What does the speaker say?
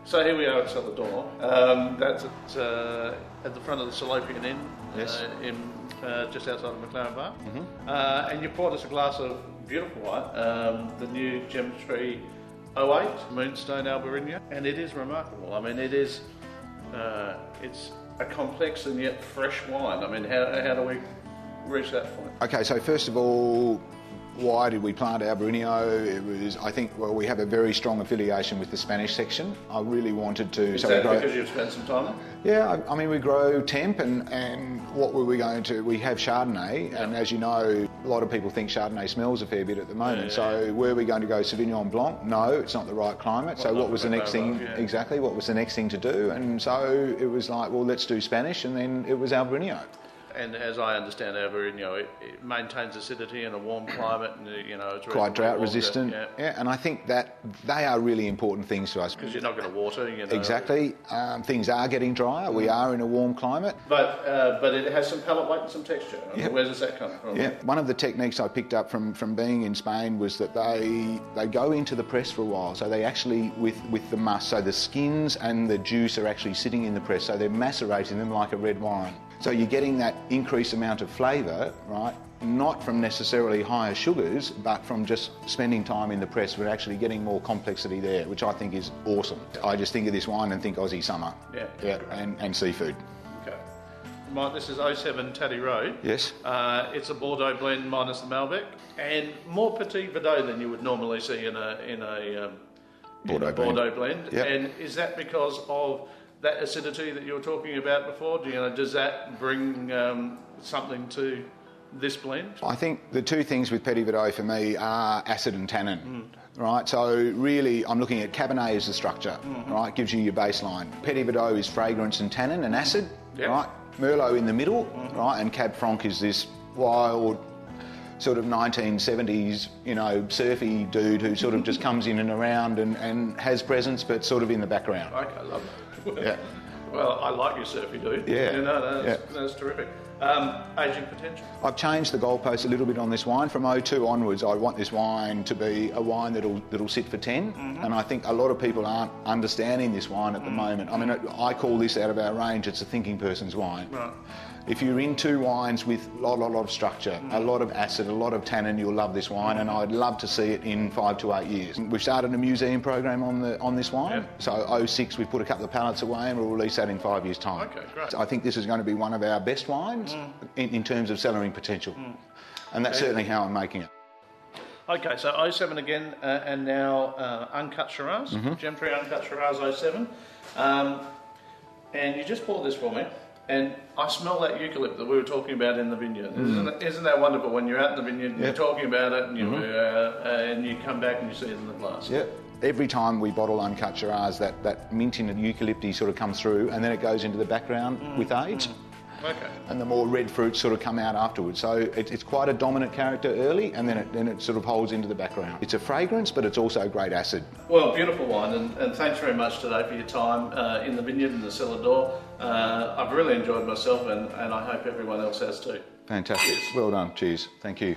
So here we are at Cellar Door. That's at the front of the Salopian Inn, Yes. Just outside of McLaren Bar. And you poured us a glass of beautiful wine, the new Gemtree 08 Moonstone Albarino, and it is remarkable. I mean, it's a complex and yet fresh wine. I mean, how do we reach that point? Okay, so first of all, why did we plant Albarino? It was, I think, well, we have a very strong affiliation with the Spanish section. I really wanted to... Is that because you've spent some time there? Yeah, I mean, we grow temp and what were we going to... We have Chardonnay, and as you know, a lot of people think Chardonnay smells a fair bit at the moment. So were we going to go Sauvignon Blanc? No, it's not the right climate. So what was the next thing? Exactly, what was the next thing to do? And so it was like, well, let's do Spanish, and then it was Albarino. And as I understand Albarino, it maintains acidity in a warm climate, and it's quite drought resistant. Yeah, and I think that they are really important things to us. Because you're not going to water, Exactly. Things are getting drier. We are in a warm climate. But it has some palate weight and some texture. Where does that come from? Yeah. One of the techniques I picked up from being in Spain was that they go into the press for a while. So they actually, with the must, so the skins and the juice are actually sitting in the press. So they're macerating them like a red wine. So you're getting that increased amount of flavour, right? Not from necessarily higher sugars, but from just spending time in the press. We're actually getting more complexity there, which I think is awesome. I just think of this wine and think Aussie summer. Yeah, and seafood. Okay. Mike, this is 07 Taddy Road. Yes. It's a Bordeaux blend minus the Malbec, and more Petit Verdot than you would normally see in a Bordeaux blend. Yep. And is that because of that acidity that you were talking about before? Does that bring something to this blend? I think the two things with Petit Verdot for me are acid and tannin. Right, so really I'm looking at Cabernet as the structure, right, gives you your baseline. Petit Verdot is fragrance and tannin and acid, right, Merlot in the middle, right, and Cab Franc is this wild sort of 1970s, surfy dude who sort of just comes in and around and has presence but sort of in the background. Okay, love it. Yeah. Well, I like your surfy dude. Yeah. That's terrific. Aging potential. I've changed the goalpost a little bit on this wine. From 02 onwards, I want this wine to be a wine that'll sit for 10. And I think a lot of people aren't understanding this wine at the moment. I mean, I call this out of our range, it's a thinking person's wine. Right. If you're into wines with a lot of structure, a lot of acid, a lot of tannin, you'll love this wine, and I'd love to see it in 5 to 8 years. We've started a museum program on this wine. So 06, we put a couple of pallets away, and we'll release that in 5 years' time. Okay, great. So I think this is going to be one of our best wines in terms of cellaring potential. And that's certainly how I'm making it. Okay, so 07 again, and now Uncut Shiraz, Gemtree Uncut Shiraz 07. And you just poured this for me, and I smell that eucalypt that we were talking about in the vineyard. Isn't that wonderful when you're out in the vineyard and you're talking about it, and you come back and you see it in the glass? Yep. Every time we bottle Uncut Shiraz, that mint and eucalypty sort of comes through, and then it goes into the background with age. Okay. And the more red fruits sort of come out afterwards. So it's quite a dominant character early, and then it sort of holds into the background. It's a fragrance, but it's also great acid. Well, beautiful wine, and thanks very much today for your time in the vineyard and the cellar door. I've really enjoyed myself, and I hope everyone else has too. Fantastic. Well done. Cheers. Thank you.